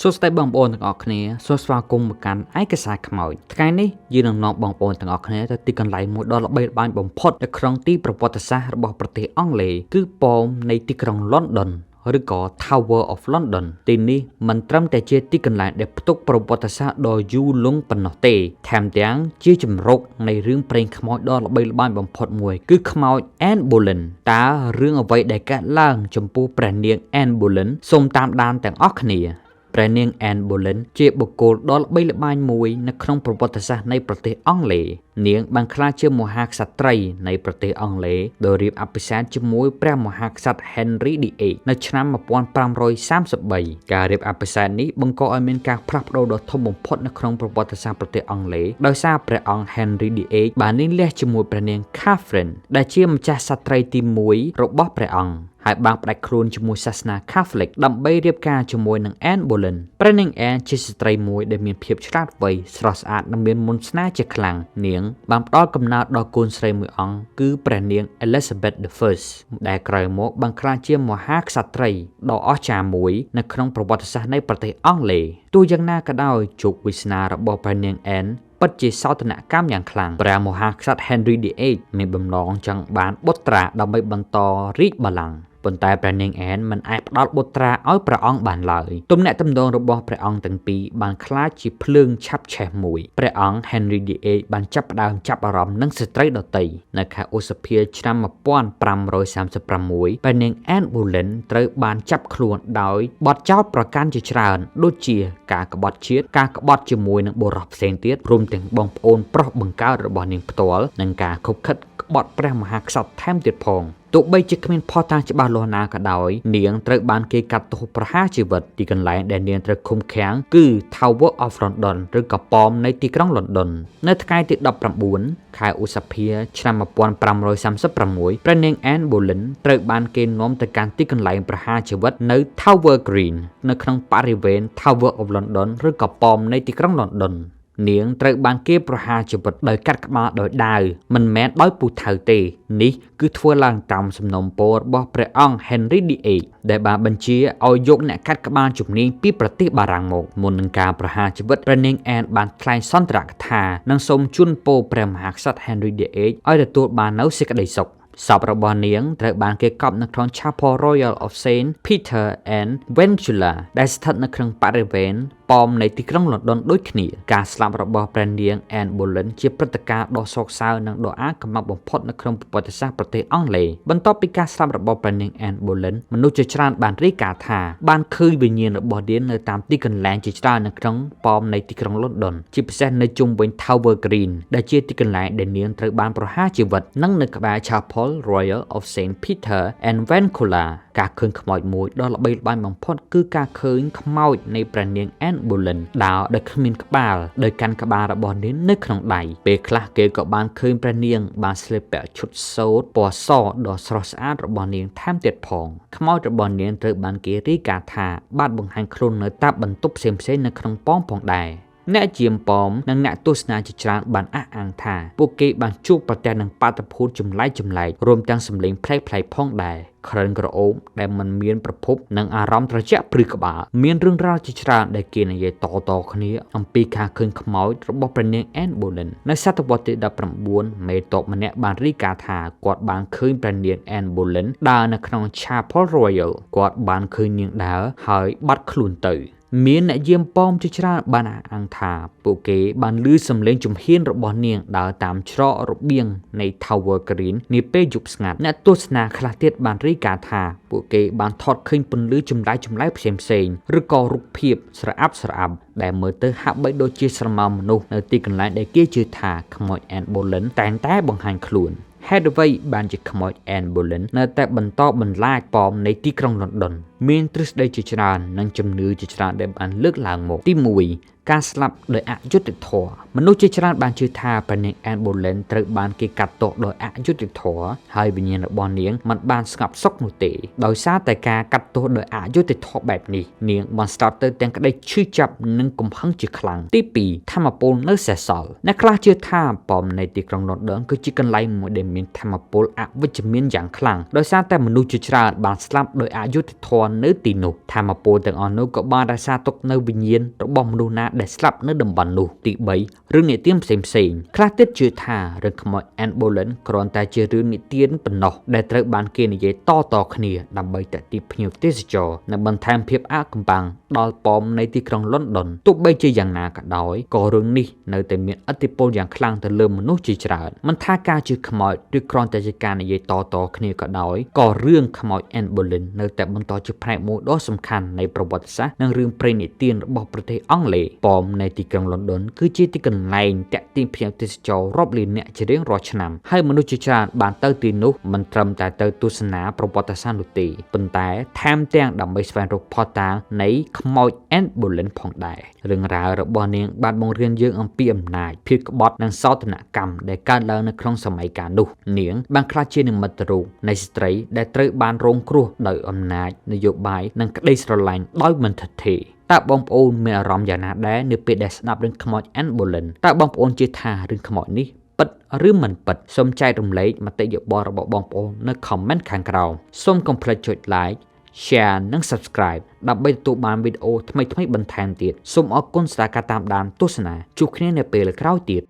សួស្តីបងប្អូនទាំងអស់គ្នាសូមស្វាគមន៍មកកាន់ឯកសារខ្មោចថ្ងៃនេះយើងនឹងនាំបងប្អូនទាំងអស់គ្នាទៅទីកន្លែងមួយដ៏ល្បីល្បាញបំផុតនៅក្នុងទីប្រវត្តិសាស្ត្ររបស់ប្រទេសអង់គ្លេសគឺប៉មនៃទីក្រុង London ឬក៏ Tower of London ទីនេះមិនត្រឹមតែជាទីកន្លែងដែលផ្ទុកប្រវត្តិសាស្ត្រដ៏យូរលង់ប៉ុណ្ណោះទេថែមទាំងជាជំរកនៃរឿងព្រេងខ្មោចដ៏ល្បីល្បាញបំផុតមួយគឺខ្មោច Anne Boleyn តើរឿងអ្វីដែលកើតឡើងចំពោះព្រះនាង Anne Boleyn សូមតាមដានទាំងអស់គ្នាព្រះនាង Anne Boleyn ជាបុគ្គលដ៏ល្បីល្បាញមួយនៅក្នុងប្រវត្តិសាស្ត្រនៃប្រទេសអង់គ្លេសនាងបានក្លាយជាមហាក្សត្រីនៃប្រទេសអង់គ្លេសដោយរៀបអភិសេកជាមួយព្រះមហាក្សត្រ Henry VIII នៅឆ្នាំ1533ការរៀបអភិសេកនេះបង្កឲ្យមានការផ្លាស់ប្ដូរដ៏ធំបំផុតនៅក្នុងប្រវត្តិសាស្ត្រប្រទេសអង់គ្លេសដោយសារព្រះអង្គ Henry VIII បានលាងលះជាមួយព្រះនាង Catherine ដែលជាម្ចាស់ក្សត្រីទី1របស់ព្រះអង្គហើយបានផ្ដាច់ខ្លួនជាមួយសាសនា Catholic ដើម្បីរៀបការជាមួយនឹង Anne Boleyn ព្រះនាង Anne ជាស្ត្រីមួយដែលមានភាពឆ្លាតវៃស្រស់ស្អាតនិងមានមន្តស្នេហ៍ជាខ្លាំងនាងបានផ្ដល់កំណើតដល់កូនស្រីមួយអង្គគឺព្រះនាង Elizabeth I ដែលក្រោយមកបានក្លាយជាមហាក្សត្រីដ៏អស្ចារ្យមួយនៅក្នុងប្រវត្តិសាស្ត្រនៃប្រទេសអង់គ្លេសទោះយ៉ាងណាក៏ដោយជោគវាសនារបស់ព្រះនាង Anneពិតជាសោធនកម្មយ៉ាងខ្លាំងព្រះមហាក្សត្រ Henry VIII មានបំណងចង់បានបុត្រាដើម្បីបន្តរាជបល្ល័ង្កប៉ុន្តែព្រះនាង Anne មិនអាចផ្ដល់បុត្រាឲ្យព្រះអង្គបានឡើយទំនាក់ទំនងរបស់ព្រះអង្គទាំងពីរបានក្លាយជាភ្លើងឆាបឆេះមួយព្រះអង្គ Henry VIII បានចាប់ផ្ដើមចាប់អារម្មណ៍នឹងស្ត្រីដទៃនៅខែឧសភាឆ្នាំ1536ព្រះនាង Anne Boleyn ត្រូវបានចាប់ខ្លួនដោយបទចោទប្រកាន់ជាច្រើនដូចជាការក្បត់ជាតិការក្បត់ជាមួយនឹងបុរសផ្សេងទៀតរួមទាំងបងប្អូនប្រុសបង្កើតរបស់នាងផ្ទាល់និងការខុបខិតក្បត់ព្រះមហាក្សត្រថែមទៀតផងទោះបីជាគ្មានភស្តុតាងច្បាស់លាស់ណាក៏ដោយនាងត្រូវបានគេកាត់ទោសប្រហារជីវិតទីកន្លែងដែលនាងត្រូវឃុំឃាំងគឺ Tower of London ឬក៏ប៉មនៃទីក្រុង London នៅថ្ងៃទី19ខែឧសភាឆ្នាំ1536ព្រះនាង Anne Boleyn ត្រូវបានគេនាំទៅកាន់ទីកន្លែងប្រហារជីវិតនៅ Tower Green នៅក្នុងបរិវេណ Tower of London ឬក៏ប៉មនៃទីក្រុង Londonនាងត្រូវបានគេប្រហារជីវិតដោយកាត់ក្បាលដោយដាវមិនមែនដោយពូថៅទេនេះគឺធ្វើឡើងតាមសំណុំពររបស់ព្រះអង្គ Henry VIII ដែលបានបញ្ជាឲ្យយកអ្នកកាត់ក្បាលជំនាញពីប្រទេសបារាំងមកមុននឹងការប្រហារជីវិតព្រះនាង Anne បានថ្លែងសន្ទរកថានិងសូមជូនពរព្រះមហាក្សត្រ Henry VIII ឲ្យទទួលបាននូវសេចក្តីសុខសពរបស់នាងត្រូវបានគេកប់នៅក្នុង Chapel Royal of Saint Peter and Vencula ដែលស្ថិតនៅក្នុងបរិវេណប៉មនៃទីក្រុង London ដូចគ្នាការស្លាប់របស់ព្រះនាង Anne Boleyn ជាព្រឹត្តិការណ៍ដ៏សោកសៅនិងដ៏អាកំបាំងបំផុតនៅក្នុងប្រវត្តិសាស្ត្រប្រទេសអង់គ្លេសបន្ទាប់ពីការស្លាប់របស់ព្រះនាង Anne Boleyn មនុស្សជាច្រើនបានរាយការណ៍ថាបានឃើញវិញ្ញាណរបស់នាងនៅតាមទីកន្លែងជាច្រើននៅក្នុងប៉មនៃទីក្រុង London ជាពិសេសនៅជុំវិញ Tower Green ដែលជាទីកន្លែងដែលនាងត្រូវបានប្រហារជីវិតនិងនៅក្បែរ Chapel Royal of Saint Peter and Venculaការឃើញខ្មោចមួយដ៏ល្បីល្បាញបំផុតគឺការឃើញខ្មោចនៃព្រះនាង Anne Boleyn ដើរដោយគ្មានក្បាលដោយកាន់ក្បាលរបស់នាងនៅក្នុងដៃពេលខ្លះគេក៏បានឃើញព្រះនាងបានស្លៀកពាក់ឈុតសូត្រពណ៌សដ៏ស្រស់ស្អាតរបស់នាងថែមទៀតផងខ្មោចរបស់នាងត្រូវបានគេរាយការណ៍ថាបានបង្ហាញខ្លួននៅតាមបន្ទប់ផ្សេងៗនៅក្នុងប៉មផងដែរអ្នកជាមប៉មនិងអ្នកទស្សនាជាច្រើនបានអះអាងថាពួកគេបានជួបប្រទះនឹងបាតុភូតចម្លែករួមទាំងសម្លេងប្លែកៗផងដែរក្រិនក្រអូបដែលមិនមានប្រភពនិងអារម្មណ៍ត្រជាក់ព្រឺក្បាលមានរឿងរ៉ាវជាច្រើនដែលគេនិយាយតគ្នាអំពីការឃើញខ្មោចរបស់ព្រះនាង Anne Boleyn នៅសតវត្សទី19មេតបម្នាក់បានរាយការណ៍ថាគាត់បានឃើញព្រះនាង Anne Boleyn ដើរនៅក្នុង Chapel Royal គាត់បានឃើញនាងដើរហើយបាត់ខ្លួនទៅមានអ្នកយាមប៉មជាច្រើនបានអះអាងថាពួកគេបានឮសំឡេងជំហានរបស់នាងដើរតាមច្រករបៀងនៃ Tower Green នាពេលយប់ស្ងាត់អ្នកទស្សនាខ្លះទៀតបានរាយការណ៍ថាពួកគេបានថតឃើញពន្លឺចម្លែកផ្សេងឬក៏រូបភាពស្រអាប់ដែលមើលទៅហាក់បីដូចជាស្រមោលមនុស្សនៅទីកន្លែងដែលគេជឿថាខ្មោច Anne Boleyn តែបង្ហាញខ្លួនហេតុអ្វីបានជាខ្មោច Anne Boleyn នៅតែបន្តបន្លាចប៉មនៃទីក្រុង London មានទ្រឹស្ដីជាច្រើននិងជំនឿជាច្រើនដែលបានលើកឡើងមកទី1 ការស្លាប់ដោយអយុត្តិធម៌មនុស្សជាច្រើនបានជឿថាព្រះនាង Anne Boleyn ត្រូវបានគេកាត់ទោសដោយអយុត្តិធម៌ហើយវិញ្ញាណរបស់នាងមិនបានស្ងប់សុខនោះទេដោយសារតែការកាត់ទោសដោយអយុត្តិធម៌បែបនេះនាងបានស្លាប់ទៅទាំងក្តីឈឺចាប់និងកំហឹងជាខ្លាំងទី2ធម្មពលនៅសេសសល់អ្នកខ្លះជឿថាប៉មនៃទីក្រុង London គឺជាកន្លែងមួយដែលមានធម្មពលអវិជ្ជមានយ៉ាងខ្លាំងដោយសារតែមនុស្សជាច្រើនបានស្លាប់ដោយអយុត្តិធម៌នៅទីនោះធម្មពលទាំងអស់នោះក៏បានរក្សាទុកនៅវិញ្ញាណរបស់មនុស្សណាដែលស្លាប់នៅតំបន់នោះទី3រឿងនិទានផ្សេងខ្លះទៀតជឿថារឿងខ្មោច Anne Boleyn គ្រាន់តែជារឿងនិទានប៉ុណ្ណោះដែលត្រូវបានគេនិយាយតគ្នាដើម្បីទាក់ទាញភ្ញៀវទេសចរនិងបន្ថែមភាពអាថ៌កំបាំងដល់ប៉មនៃទីក្រុង London ទោះបីជាយ៉ាងណាក៏ដោយក៏រឿងនេះនៅតែមានឥទ្ធិពលយ៉ាងខ្លាំងទៅលើមនុស្សជាច្រើនមិនថាការជឿខ្មោចឬគ្រាន់តែជាការនិយាយតគ្នាក៏ដោយក៏រឿងខ្មោច Anne Boleyn នៅតែបន្តជាផ្នែកមួយដ៏សំខាន់នៃប្រវត្តិសាស្ត្រនិងរឿងព្រេងនិទានរបស់ប្រទេសអង់គ្លេសប៉មនៃទីក្រុង London គឺជាទីកន្លែងទាក់ទាញភ្ញៀវទេសចររាប់លានអ្នកជារៀងរាល់ឆ្នាំហើយមនុស្សជាច្រើនបានទៅទីនោះមិនត្រឹមតែទៅទស្សនាប្រវត្តិសាស្ត្រនោះទេប៉ុន្តែថែមទាំងដើម្បីស្វែងរកភស្តុតាងនៃខ្មោច Anne Boleyn ផងដែររឿងរ៉ាវរបស់នាងបានបង្រៀនយើងអំពីអំណាចភាពក្បត់និងសោធនកម្មដែលកើតឡើងនៅក្នុងសម័យកាលនោះនាងបានក្លាយជានិមិត្តរូបនៃស្ត្រីដែលត្រូវបានរងគ្រោះដោយអំណាចនយោបាយនិងក្តីស្រឡាញ់ដោយមិនថិតថេរតើបងប្អូនមានអារម្មណ៍យ៉ាងណាដែរនៅពេលដែលស្ដាប់រឿងខ្មោច Anne Boleyn តើបងប្អូនជឿថារឿងខ្មោចនេះពិតឬមិនពិតសូមចែករំលែកមតិយោបល់របស់បងប្អូននៅ comment ខាងក្រោមសូមកុំភ្លេចចុច like share និង subscribe ដើម្បីទទួលបានវីដេអូថ្មីៗបន្ថែមទៀតសូមអរគុណសម្រាប់ការតាមដានទស្សនាជួបគ្នានៅពេលក្រោយទៀត